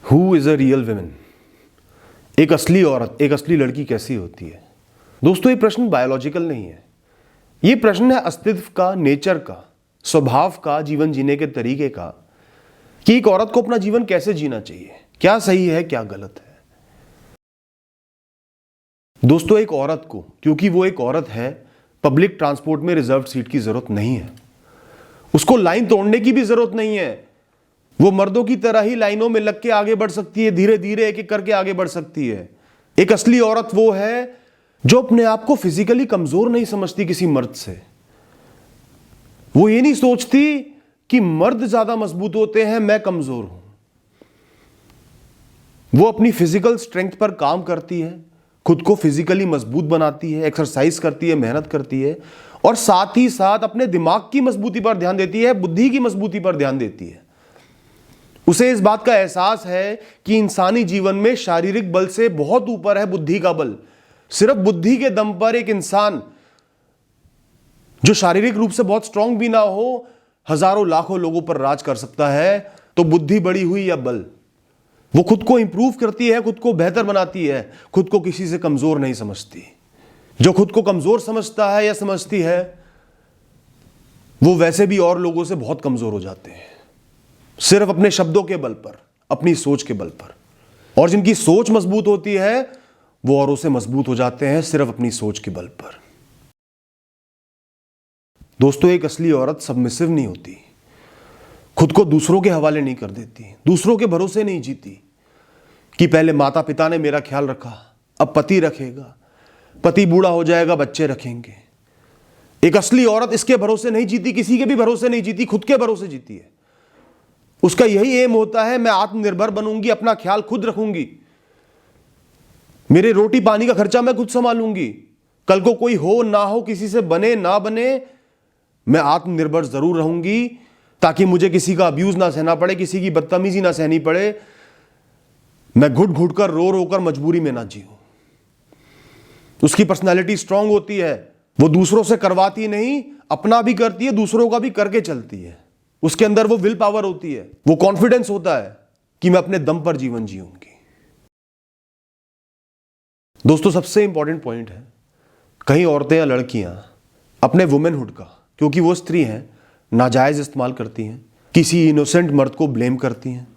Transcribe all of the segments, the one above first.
Who is a real women? एक असली औरत, एक असली लड़की कैसी होती है? दोस्तों, ये प्रश्न बायोलॉजिकल नहीं है, ये प्रश्न है अस्तित्व का, नेचर का, स्वभाव का, जीवन जीने के तरीके का, कि एक औरत को अपना जीवन कैसे जीना चाहिए, क्या सही है क्या गलत है। दोस्तों, एक औरत को, क्योंकि वो एक औरत है, पब्लिक ट्रांसपोर्ट में रिजर्व सीट की जरूरत नहीं है, उसको लाइन तोड़ने की भी जरूरत नहीं है। वो मर्दों की तरह ही लाइनों में लग के आगे बढ़ सकती है, धीरे धीरे एक एक करके आगे बढ़ सकती है। एक असली औरत वो है जो अपने आप को फिजिकली कमजोर नहीं समझती किसी मर्द से। वो ये नहीं सोचती कि मर्द ज्यादा मजबूत होते हैं, मैं कमजोर हूं। वो अपनी फिजिकल स्ट्रेंथ पर काम करती है, खुद को फिजिकली मजबूत बनाती है, एक्सरसाइज करती है, मेहनत करती है, और साथ ही साथ अपने दिमाग की मजबूती पर ध्यान देती है, बुद्धि की मजबूती पर ध्यान देती है। उसे इस बात का एहसास है कि इंसानी जीवन में शारीरिक बल से बहुत ऊपर है बुद्धि का बल। सिर्फ बुद्धि के दम पर एक इंसान जो शारीरिक रूप से बहुत स्ट्रांग भी ना हो, हजारों लाखों लोगों पर राज कर सकता है। तो बुद्धि बड़ी हुई या बल, वो खुद को इंप्रूव करती है, खुद को बेहतर बनाती है, खुद को किसी से कमजोर नहीं समझती। जो खुद को कमजोर समझता है या समझती है, वो वैसे भी और लोगों से बहुत कमजोर हो जाते हैं, सिर्फ अपने शब्दों के बल पर, अपनी सोच के बल पर। और जिनकी सोच मजबूत होती है वो औरों से मजबूत हो जाते हैं, सिर्फ अपनी सोच के बल पर। दोस्तों, एक असली औरत सबमिसिव नहीं होती, खुद को दूसरों के हवाले नहीं कर देती, दूसरों के भरोसे नहीं जीती कि पहले माता पिता ने मेरा ख्याल रखा, अब पति रखेगा, पति बूढ़ा हो जाएगा, बच्चे रखेंगे। एक असली औरत इसके भरोसे नहीं जीती, किसी के भी भरोसे नहीं जीती, खुद के भरोसे जीती है। उसका यही एम होता है, मैं आत्मनिर्भर बनूंगी, अपना ख्याल खुद रखूंगी, मेरे रोटी पानी का खर्चा मैं खुद संभालूंगी, कल को कोई हो ना हो, किसी से बने ना बने, मैं आत्मनिर्भर जरूर रहूंगी, ताकि मुझे किसी का अब्यूज ना सहना पड़े, किसी की बदतमीजी ना सहनी पड़े, मैं घुट घुट कर रो रो कर मजबूरी में ना जीऊं। उसकी पर्सनालिटी स्ट्रांग होती है, वो दूसरों से करवाती नहीं, अपना भी करती है, दूसरों का भी करके चलती है। उसके अंदर वो विल पावर होती है, वो कॉन्फिडेंस होता है कि मैं अपने दम पर जीवन जीऊंगी। दोस्तों, सबसे इंपॉर्टेंट पॉइंट है, कई औरतें या लड़कियां अपने वुमेनहुड का, क्योंकि वो स्त्री हैं, नाजायज इस्तेमाल करती हैं, किसी इनोसेंट मर्द को ब्लेम करती हैं,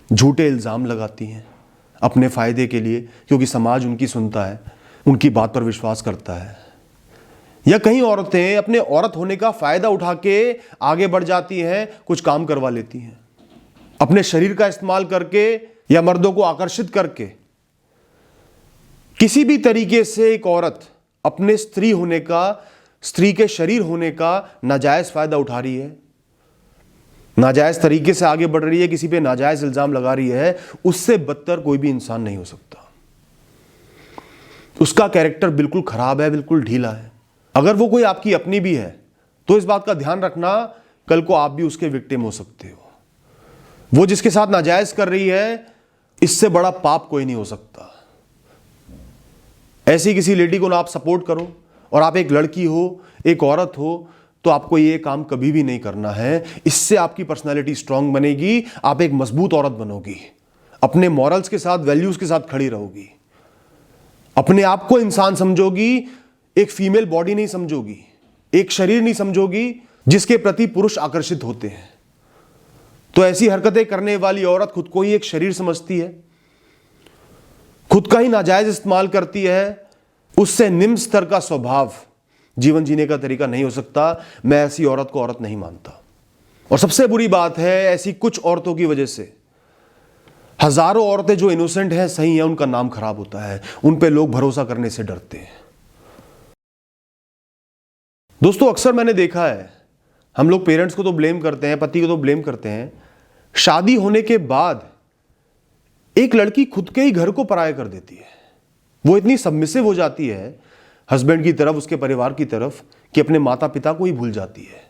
झूठे इल्जाम लगाती हैं अपने फायदे के लिए, क्योंकि समाज उनकी सुनता है, उनकी बात पर विश्वास करता है। या कई औरतें अपने औरत होने का फायदा उठा के आगे बढ़ जाती हैं, कुछ काम करवा लेती हैं, अपने शरीर का इस्तेमाल करके या मर्दों को आकर्षित करके। किसी भी तरीके से एक औरत अपने स्त्री होने का, स्त्री के शरीर होने का नाजायज फायदा उठा रही है, नाजायज तरीके से आगे बढ़ रही है, किसी पे नाजायज इल्जाम लगा रही है, उससे बदतर कोई भी इंसान नहीं हो सकता। उसका कैरेक्टर बिल्कुल खराब है, बिल्कुल ढीला है। अगर वो कोई आपकी अपनी भी है तो इस बात का ध्यान रखना, कल को आप भी उसके विक्टिम हो सकते हो। वो जिसके साथ नाजायज कर रही है, इससे बड़ा पाप कोई नहीं हो सकता। ऐसी किसी लेडी को ना आप सपोर्ट करो, और आप एक लड़की हो, एक औरत हो, तो आपको ये काम कभी भी नहीं करना है। इससे आपकी पर्सनालिटी स्ट्रांग बनेगी, आप एक मजबूत औरत बनोगी, अपने मॉरल्स के साथ, वैल्यूज के साथ खड़ी रहोगी, अपने आप को इंसान समझोगी, एक फीमेल बॉडी नहीं समझोगी, एक शरीर नहीं समझोगी जिसके प्रति पुरुष आकर्षित होते हैं। तो ऐसी हरकतें करने वाली औरत खुद को ही एक शरीर समझती है, खुद का ही नाजायज इस्तेमाल करती है, उससे निम्न स्तर का स्वभाव, जीवन जीने का तरीका नहीं हो सकता। मैं ऐसी औरत को औरत नहीं मानता। और सबसे बुरी बात है, ऐसी कुछ औरतों की वजह से हजारों औरतें जो इनोसेंट हैं, सही हैं, उनका नाम खराब होता है, उन पे लोग भरोसा करने से डरते हैं। दोस्तों, अक्सर मैंने देखा है, हम लोग पेरेंट्स को तो ब्लेम करते हैं, पति को तो ब्लेम करते हैं, शादी होने के बाद एक लड़की खुद के ही घर को पराया कर देती है। वो इतनी सबमिसिव हो जाती है हस्बैंड की तरफ, उसके परिवार की तरफ, कि अपने माता पिता को ही भूल जाती है,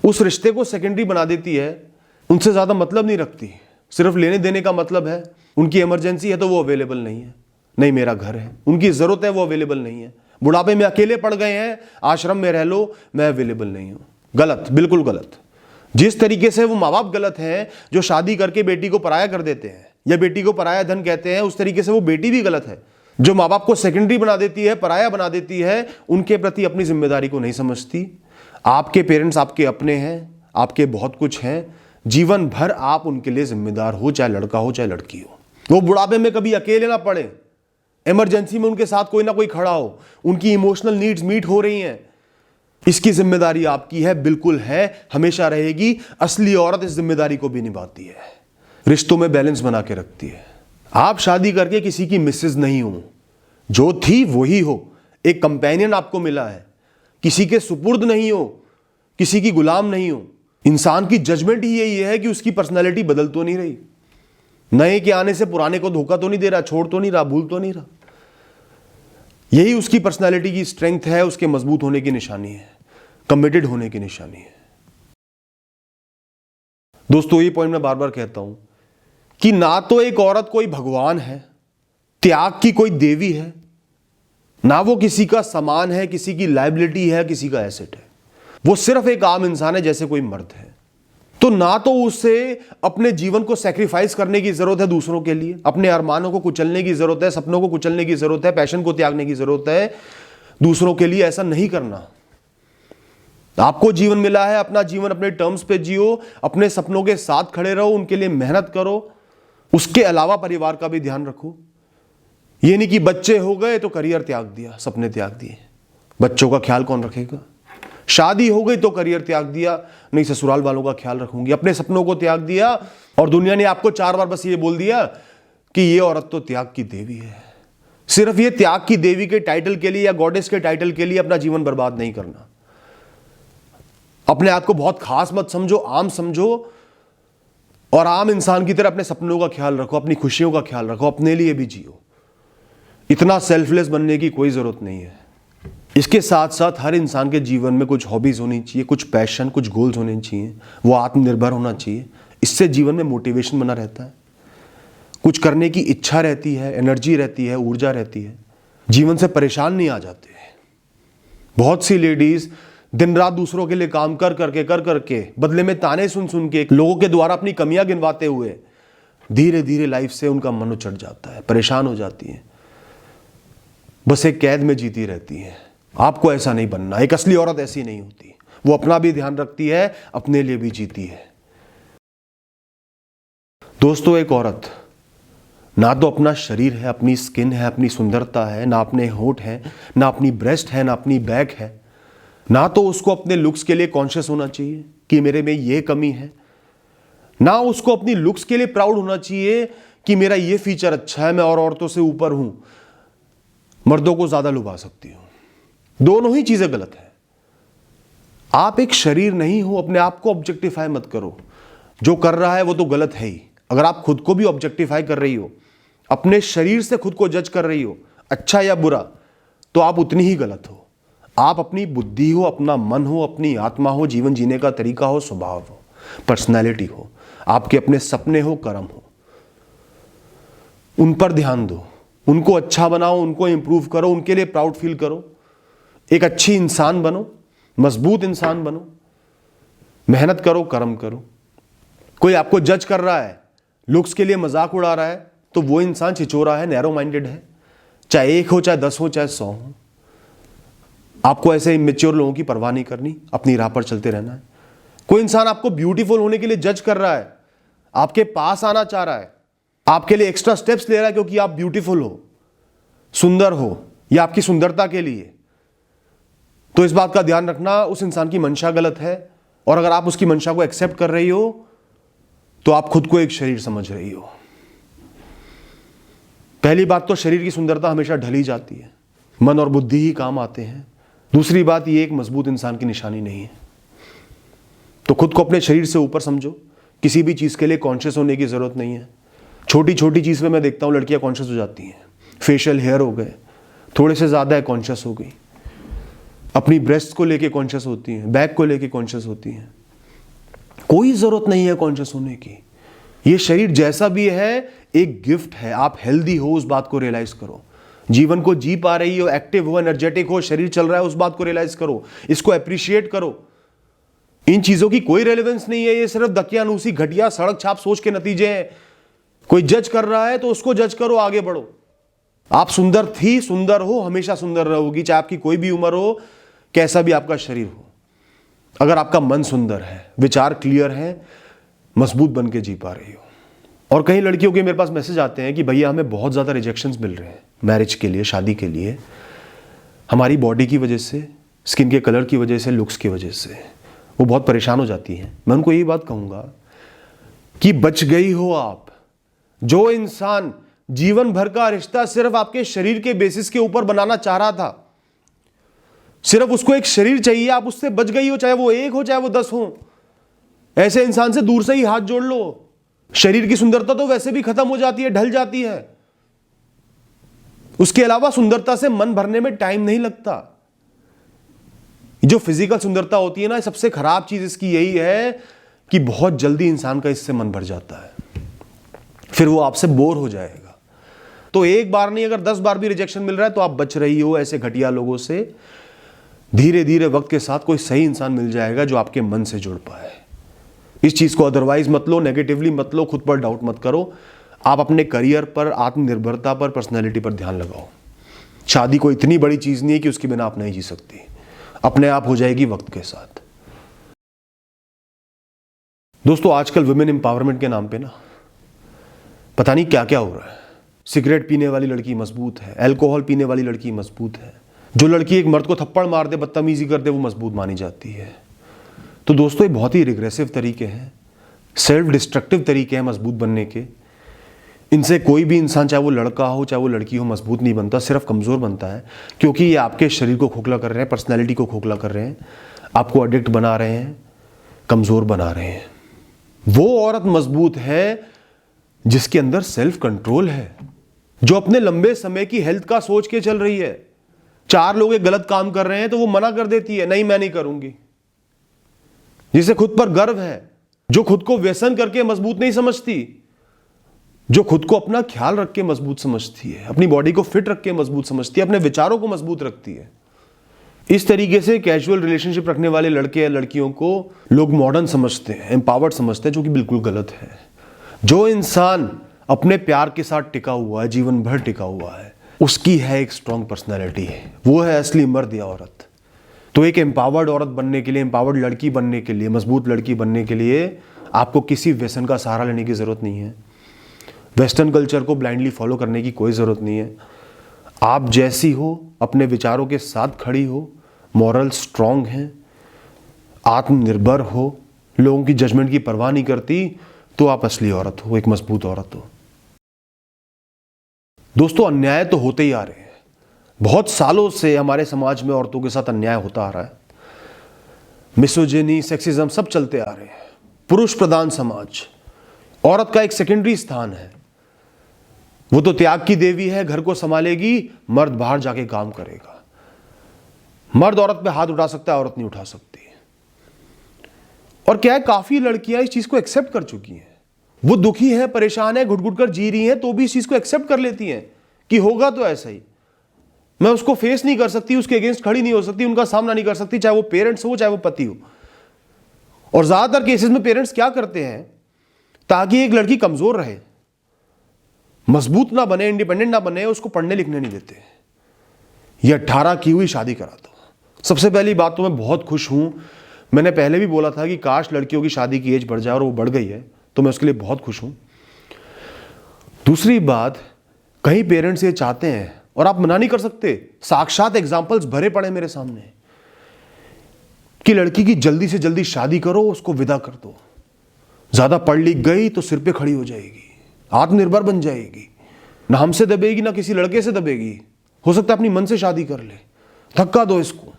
उस रिश्ते को सेकेंडरी बना देती है, उनसे ज्यादा मतलब नहीं रखती, सिर्फ लेने देने का मतलब है। उनकी इमरजेंसी है तो वो अवेलेबल नहीं है, नहीं मेरा घर है, उनकी जरूरत है वो अवेलेबल नहीं है, बुढ़ापे में अकेले पड़ गए हैं, आश्रम में रह लो, मैं अवेलेबल नहीं हूं। गलत, बिल्कुल गलत। जिस तरीके से वो माँ बाप गलत हैं जो शादी करके बेटी को पराया कर देते हैं, या बेटी को पराया धन कहते हैं, उस तरीके से वो बेटी भी गलत है जो माँ बाप को सेकेंडरी बना देती है, पराया बना देती है, उनके प्रति अपनी जिम्मेदारी को नहीं समझती। आपके पेरेंट्स आपके अपने हैं, आपके बहुत कुछ हैं, जीवन भर आप उनके लिए जिम्मेदार हो, चाहे लड़का हो चाहे लड़की हो। वो बुढ़ापे में कभी अकेले ना पड़े, इमरजेंसी में उनके साथ कोई ना कोई खड़ा हो, उनकी इमोशनल नीड्स मीट हो रही हैं, इसकी जिम्मेदारी आपकी है, बिल्कुल है, हमेशा रहेगी। असली औरत इस जिम्मेदारी को भी निभाती है, रिश्तों में बैलेंस बना के रखती है। आप शादी करके किसी की मिसेज नहीं हो, जो थी वही हो, एक कंपेनियन आपको मिला है, किसी के सुपुर्द नहीं हो, किसी की गुलाम नहीं हो। इंसान की जजमेंट ही यही है कि उसकी पर्सनैलिटी बदल तो नहीं रही, नए के आने से पुराने को धोखा तो नहीं दे रहा, छोड़ तो नहीं रहा, भूल तो नहीं रहा। यही उसकी पर्सनैलिटी की स्ट्रेंथ है, उसके मजबूत होने की निशानी है, कमिटेड होने की निशानी है। दोस्तों, ये पॉइंट मैं बार बार कहता हूं कि ना तो एक औरत कोई भगवान है, त्याग की कोई देवी है, ना वो किसी का सामान है, किसी की लायबिलिटी है, किसी का एसेट है। वो सिर्फ एक आम इंसान है जैसे कोई मर्द है। तो ना तो उसे अपने जीवन को सैक्रिफाइस करने की जरूरत है दूसरों के लिए, अपने अरमानों को कुचलने की जरूरत है, सपनों को कुचलने की जरूरत है, पैशन को त्यागने की जरूरत है दूसरों के लिए। ऐसा नहीं करना। आपको जीवन मिला है, अपना जीवन अपने टर्म्स पे जियो, अपने सपनों के साथ खड़े रहो, उनके लिए मेहनत करो, उसके अलावा परिवार का भी ध्यान रखो। ये नहीं कि बच्चे हो गए तो करियर त्याग दिया, सपने त्याग दिए, बच्चों का ख्याल कौन रखेगा। शादी हो गई तो करियर त्याग दिया, नहीं ससुराल वालों का ख्याल रखूंगी, अपने सपनों को त्याग दिया, और दुनिया ने आपको 4 बार बस ये बोल दिया कि ये औरत तो त्याग की देवी है। सिर्फ ये त्याग की देवी के टाइटल के लिए या गॉडेस के टाइटल के लिए अपना जीवन बर्बाद नहीं करना। अपने आप को बहुत खास मत समझो, आम समझो, और आम इंसान की तरह अपने सपनों का ख्याल रखो, अपनी खुशियों का ख्याल रखो, अपने लिए भी जियो। इतना सेल्फलेस बनने की कोई जरूरत नहीं है। इसके साथ साथ हर इंसान के जीवन में कुछ हॉबीज होनी चाहिए, कुछ पैशन, कुछ गोल्स होने चाहिए, वो आत्मनिर्भर होना चाहिए। इससे जीवन में मोटिवेशन बना रहता है, कुछ करने की इच्छा रहती है, एनर्जी रहती है, ऊर्जा रहती है, जीवन से परेशान नहीं आ जाते। बहुत सी लेडीज दिन रात दूसरों के लिए काम कर करके बदले में ताने सुन सुन के, लोगों के द्वारा अपनी कमियां गिनवाते हुए धीरे धीरे लाइफ से उनका मन उचट जाता है, परेशान हो जाती है, बस एक कैद में जीती रहती है। आपको ऐसा नहीं बनना। एक असली औरत ऐसी नहीं होती, वो अपना भी ध्यान रखती है, अपने लिए भी जीती है। दोस्तों, एक औरत ना तो अपना शरीर है, अपनी स्किन है, अपनी सुंदरता है, ना अपने होंठ है, ना अपनी ब्रेस्ट है, ना अपनी बैक है, ना तो उसको अपने लुक्स के लिए कॉन्शियस होना चाहिए कि मेरे में ये कमी है, ना उसको अपनी लुक्स के लिए प्राउड होना चाहिए कि मेरा ये फीचर अच्छा है, मैं और औरतों से ऊपर हूं, मर्दों को ज्यादा लुभा सकती हूं। दोनों ही चीजें गलत है। आप एक शरीर नहीं हो, अपने आप को ऑब्जेक्टिफाई मत करो। जो कर रहा है वो तो गलत है ही। अगर आप खुद को भी ऑब्जेक्टिफाई कर रही हो, अपने शरीर से खुद को जज कर रही हो, अच्छा या बुरा, तो आप उतनी ही गलत हो। आप अपनी बुद्धि हो, अपना मन हो, अपनी आत्मा हो, जीवन जीने का तरीका हो, स्वभाव हो, पर्सनैलिटी हो, आपके अपने सपने हो, कर्म हो, उन पर ध्यान दो, उनको अच्छा बनाओ, उनको इंप्रूव करो, उनके लिए प्राउड फील करो, एक अच्छी इंसान बनो, मजबूत इंसान बनो, मेहनत करो, कर्म करो। कोई आपको जज कर रहा है, लुक्स के लिए मजाक उड़ा रहा है, तो वो इंसान छिचोरा है, नैरो माइंडेड है। चाहे 1 हो, चाहे 10 हो, चाहे 100 हो। आपको ऐसे इमेच्योर लोगों की परवाह नहीं करनी, अपनी राह पर चलते रहना है। कोई इंसान आपको ब्यूटीफुल होने के लिए जज कर रहा है, आपके पास आना चाह रहा है, आपके लिए एक्स्ट्रा स्टेप्स ले रहा है क्योंकि आप ब्यूटीफुल हो, सुंदर हो, या आपकी सुंदरता के लिए, तो इस बात का ध्यान रखना उस इंसान की मंशा गलत है। और अगर आप उसकी मंशा को एक्सेप्ट कर रही हो तो आप खुद को एक शरीर समझ रही हो। पहली बात तो शरीर की सुंदरता हमेशा ढली जाती है, मन और बुद्धि ही काम आते हैं। दूसरी बात, ये एक मजबूत इंसान की निशानी नहीं है। तो खुद को अपने शरीर से ऊपर समझो, किसी भी चीज के लिए कॉन्शियस होने की जरूरत नहीं है। छोटी छोटी चीज में मैं देखता हूं लड़कियां कॉन्शियस हो जाती हैं, फेशियल हेयर हो गए, थोड़े से ज्यादा है कॉन्शियस हो गई, अपनी ब्रेस्ट को लेके कॉन्शियस होती हैं, बैक को लेके कॉन्शियस होती हैं। कोई जरूरत नहीं है कॉन्शियस होने की। ये शरीर जैसा भी है एक गिफ्ट है। आप हेल्दी हो, उस बात को रियलाइज करो। जीवन को जी पा रही हो, एक्टिव हो, एनर्जेटिक हो, शरीर चल रहा है, उस बात को रियलाइज करो, इसको अप्रिशिएट करो। इन चीजों की कोई रेलेवेंस नहीं है, ये सिर्फ दकियानूसी, घटिया, सड़क छाप सोच के नतीजे हैं। कोई जज कर रहा है तो उसको जज करो, आगे बढ़ो। आप सुंदर थी, सुंदर हो, हमेशा सुंदर रहोगी, चाहे आपकी कोई भी उम्र हो, कैसा भी आपका शरीर हो। अगर आपका मन सुंदर है, विचार क्लियर है, मजबूत बन के जी पा रही हो। और कई लड़कियों के मेरे पास मैसेज आते हैं कि भैया हमें बहुत ज़्यादा रिजेक्शंस मिल रहे हैं मैरिज के लिए, शादी के लिए, हमारी बॉडी की वजह से, स्किन के कलर की वजह से, लुक्स की वजह से। वो बहुत परेशान हो जाती हैं। मैं उनको यही बात कहूँगा कि बच गई हो आप। जो इंसान जीवन भर का रिश्ता सिर्फ आपके शरीर के बेसिस के ऊपर बनाना चाह रहा था, सिर्फ उसको एक शरीर चाहिए, आप उससे बच गई हो, चाहे वो 1 हो चाहे वो 10 हो। ऐसे इंसान से दूर से ही हाथ जोड़ लो। शरीर की सुंदरता तो वैसे भी खत्म हो जाती है, ढल जाती है। उसके अलावा सुंदरता से मन भरने में टाइम नहीं लगता। जो फिजिकल सुंदरता होती है ना, सबसे खराब चीज इसकी यही है कि बहुत जल्दी इंसान का इससे मन भर जाता है, फिर वो आपसे बोर हो जाएगा। तो एक बार नहीं, अगर 10 बार भी रिजेक्शन मिल रहा है तो आप बच रही हो ऐसे घटिया लोगों से। धीरे धीरे वक्त के साथ कोई सही इंसान मिल जाएगा जो आपके मन से जुड़ पाए। इस चीज को अदरवाइज मत लो, नेगेटिवली मत लो, खुद पर डाउट मत करो। आप अपने करियर पर, आत्मनिर्भरता पर, पर्सनैलिटी पर ध्यान लगाओ। शादी कोई इतनी बड़ी चीज नहीं है कि उसके बिना आप नहीं जी सकती, अपने आप हो जाएगी वक्त के साथ। दोस्तों, आजकल वुमेन एम्पावरमेंट के नाम पे ना पता नहीं क्या क्या हो रहा है। सिगरेट पीने वाली लड़की मजबूत है, अल्कोहल पीने वाली लड़की मजबूत है, जो लड़की एक मर्द को थप्पड़ मार दे, बदतमीजी कर दे, वो मजबूत मानी जाती है। तो दोस्तों, ये बहुत ही रिग्रेसिव तरीके हैं, सेल्फ डिस्ट्रक्टिव तरीके हैं मजबूत बनने के। इनसे कोई भी इंसान, चाहे वो लड़का हो चाहे वो लड़की हो, मजबूत नहीं बनता, सिर्फ कमज़ोर बनता है। क्योंकि ये आपके शरीर को खोखला कर रहे हैं, पर्सनैलिटी को खोखला कर रहे हैं, आपको एडिक्ट बना रहे हैं, कमज़ोर बना रहे हैं। वो औरत मजबूत है जिसके अंदर सेल्फ कंट्रोल है, जो अपने लंबे समय की हेल्थ का सोच के चल रही है। 4 लोग एक गलत काम कर रहे हैं तो वो मना कर देती है, नहीं मैं नहीं करूंगी। जिसे खुद पर गर्व है, जो खुद को व्यसन करके मजबूत नहीं समझती, जो खुद को अपना ख्याल रख के मजबूत समझती है, अपनी बॉडी को फिट रख के मजबूत समझती है, अपने विचारों को मजबूत रखती है। इस तरीके से कैजुअल रिलेशनशिप रखने वाले लड़के या लड़कियों को लोग मॉडर्न समझते हैं, एम्पावर्ड समझते हैं, जो कि बिल्कुल गलत है। जो इंसान अपने प्यार के साथ टिका हुआ है, जीवन भर टिका हुआ है, उसकी है एक स्ट्रॉन्ग पर्सनैलिटी, वो है असली मर्द या औरत। तो एक एम्पावर्ड औरत बनने के लिए, एम्पावर्ड लड़की बनने के लिए, मजबूत लड़की बनने के लिए आपको किसी व्यसन का सहारा लेने की ज़रूरत नहीं है। वेस्टर्न कल्चर को ब्लाइंडली फॉलो करने की कोई ज़रूरत नहीं है। आप जैसी हो, अपने विचारों के साथ खड़ी हो, मॉरल स्ट्रॉन्ग हैं, आत्मनिर्भर हो, लोगों की जजमेंट की परवाह नहीं करती, तो आप असली औरत हो, एक मजबूत औरत हो। दोस्तों, अन्याय तो होते ही आ रहे हैं। बहुत सालों से हमारे समाज में औरतों के साथ अन्याय होता आ रहा है। मिसोजिनी, सेक्सिज्म सब चलते आ रहे हैं। पुरुष प्रधान समाज, औरत का एक सेकेंडरी स्थान है। वो तो त्याग की देवी है, घर को संभालेगी, मर्द बाहर जाके काम करेगा। मर्द औरत पे हाथ उठा सकता है, औरत नहीं उठा सकती। और क्या है, काफी लड़कियां इस चीज को एक्सेप्ट कर चुकी हैं। वो दुखी है, परेशान है, घुट घुट कर जी रही हैं, तो भी इस चीज को एक्सेप्ट कर लेती हैं कि होगा तो ऐसा ही। मैं उसको फेस नहीं कर सकती, उसके अगेंस्ट खड़ी नहीं हो सकती, उनका सामना नहीं कर सकती, चाहे वो पेरेंट्स हो चाहे वो पति हो। और ज्यादातर केसेस में पेरेंट्स क्या करते हैं, ताकि एक लड़की कमजोर रहे, मजबूत ना बने, इंडिपेंडेंट ना बने, उसको पढ़ने लिखने नहीं देते। ये 18 की हुई शादी करा दो। सबसे पहली बात तो मैं बहुत खुश हूं, मैंने पहले भी बोला था कि काश लड़कियों की शादी की एज बढ़ जाए, और वो बढ़ गई है, तो मैं उसके लिए बहुत खुश हूं। दूसरी बात, कई पेरेंट्स ये चाहते हैं, और आप मना नहीं कर सकते, साक्षात एग्जाम्पल्स भरे पड़े मेरे सामने, कि लड़की की जल्दी से जल्दी शादी करो, उसको विदा कर दो। ज्यादा पढ़ लिख गई तो सिर पे खड़ी हो जाएगी, आत्मनिर्भर बन जाएगी, ना हमसे दबेगी ना किसी लड़के से दबेगी, हो सकता है अपनी मन से शादी कर ले, धक्का दो इसको।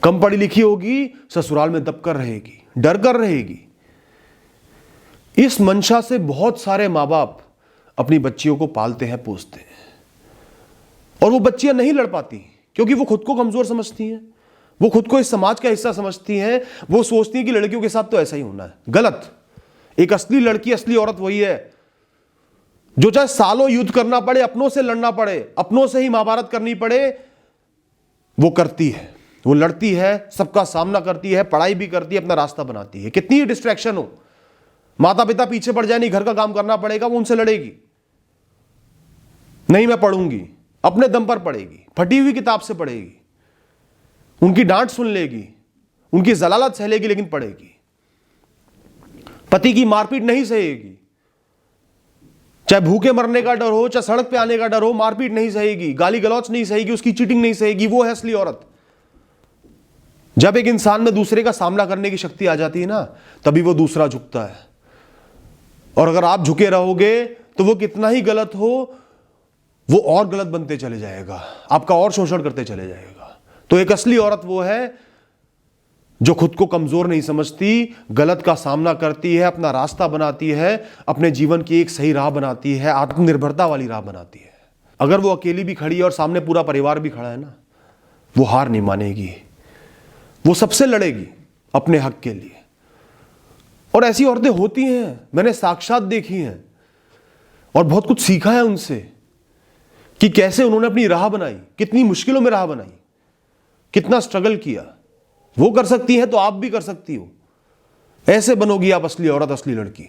कम पढ़ी लिखी होगी, ससुराल में दब कर रहेगी, डर कर रहेगी। इस मंशा से बहुत सारे माँ बाप अपनी बच्चियों को पालते हैं, पोसते हैं, और वो बच्चियां नहीं लड़ पाती, क्योंकि वो खुद को कमजोर समझती हैं, वो खुद को इस समाज का हिस्सा समझती हैं। वो सोचती हैं कि लड़कियों के साथ तो ऐसा ही होना है। गलत। एक असली लड़की, असली औरत वही है जो चाहे सालों युद्ध करना पड़े, अपनों से लड़ना पड़े, अपनों से ही महाभारत करनी पड़े, वो करती है, वो लड़ती है, सबका सामना करती है, पढ़ाई भी करती है, अपना रास्ता बनाती है। कितनी ही डिस्ट्रैक्शन हो, माता पिता पीछे पड़ जाए, नहीं घर का काम करना पड़ेगा, वो उनसे लड़ेगी, नहीं मैं पढ़ूंगी, अपने दम पर पढ़ेगी, फटी हुई किताब से पढ़ेगी, उनकी डांट सुन लेगी, उनकी जलालत सह लेगी, लेकिन पढ़ेगी। पति की मारपीट नहीं सहेगी, चाहे भूखे मरने का डर हो, चाहे सड़क पे आने का डर हो, मारपीट नहीं सहेगी, गाली गलौच नहीं सहेगी, उसकी चीटिंग नहीं सहेगी। वो है असली औरत। जब एक इंसान में दूसरे का सामना करने की शक्ति आ जाती है ना, तभी वो दूसरा झुकता है। और अगर आप झुके रहोगे तो वो कितना ही गलत हो, वो और गलत बनते चले जाएगा, आपका और शोषण करते चले जाएगा। तो एक असली औरत वो है जो खुद को कमजोर नहीं समझती, गलत का सामना करती है, अपना रास्ता बनाती है, अपने जीवन की एक सही राह बनाती है, आत्मनिर्भरता वाली राह बनाती है। अगर वो अकेली भी खड़ी है और सामने पूरा परिवार भी खड़ा है ना, वो हार नहीं मानेगी, वो सबसे लड़ेगी अपने हक के लिए। और ऐसी औरतें होती हैं, मैंने साक्षात देखी हैं और बहुत कुछ सीखा है उनसे कि कैसे उन्होंने अपनी राह बनाई, कितनी मुश्किलों में राह बनाई, कितना स्ट्रगल किया। वो कर सकती है तो आप भी कर सकती हो। ऐसे बनोगी आप असली औरत, असली लड़की।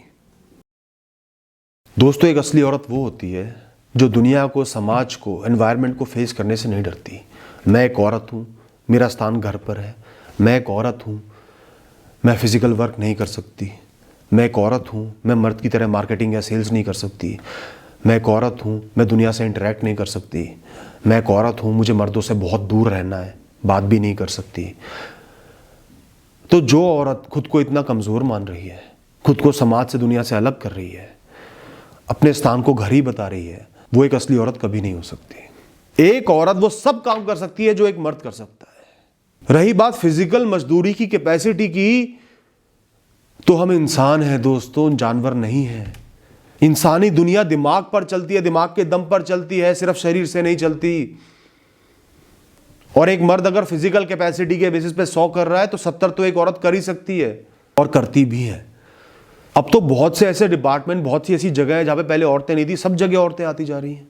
दोस्तों, एक असली औरत वो होती है जो दुनिया को, समाज को, एनवायरनमेंट को फेस करने से नहीं डरती। मैं एक औरत हूं, मेरा स्थान घर पर है। मैं एक औरत हूं, मैं फिजिकल वर्क नहीं कर सकती। मैं एक औरत हूं, मैं मर्द की तरह मार्केटिंग या सेल्स नहीं कर सकती। मैं एक औरत हूं, मैं दुनिया से इंटरेक्ट नहीं कर सकती। मैं एक औरत हूं, मुझे मर्दों से बहुत दूर रहना है, बात भी नहीं कर सकती। तो जो औरत खुद को इतना कमजोर मान रही है, खुद को समाज से, दुनिया से अलग कर रही है, अपने स्थान को घर ही बता रही है, वो एक असली औरत कभी नहीं हो सकती। एक औरत वो सब काम कर सकती है जो एक मर्द कर सकता है। रही बात फिजिकल मजदूरी की, कैपेसिटी की, तो हम इंसान हैं दोस्तों, जानवर नहीं है। इंसानी दुनिया दिमाग पर चलती है, दिमाग के दम पर चलती है, सिर्फ शरीर से नहीं चलती। और एक मर्द अगर फिजिकल कैपेसिटी के बेसिस पे 100 कर रहा है तो 70 तो एक औरत कर ही सकती है, और करती भी है। अब तो बहुत से ऐसे डिपार्टमेंट, बहुत सी ऐसी जगह है जहां पे पहले औरतें नहीं थी, सब जगह औरतें आती जा रही हैं।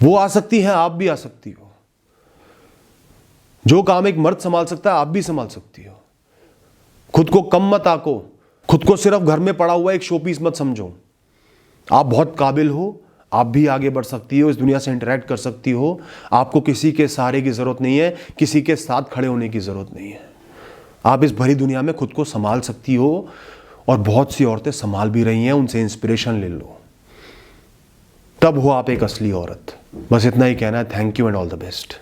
वो आ सकती हैं, आप भी आ सकती हो। जो काम एक मर्द संभाल सकता है, आप भी संभाल सकती हो। खुद को कम मत आको, खुद को सिर्फ घर में पड़ा हुआ एक शोपीस मत समझो। आप बहुत काबिल हो, आप भी आगे बढ़ सकती हो, इस दुनिया से इंटरेक्ट कर सकती हो। आपको किसी के सहारे की जरूरत नहीं है, किसी के साथ खड़े होने की जरूरत नहीं है। आप इस भरी दुनिया में खुद को संभाल सकती हो, और बहुत सी औरतें संभाल भी रही हैं, उनसे इंस्पिरेशन ले लो। तब हो आप एक असली औरत। बस इतना ही कहना है। Thank you and all the best.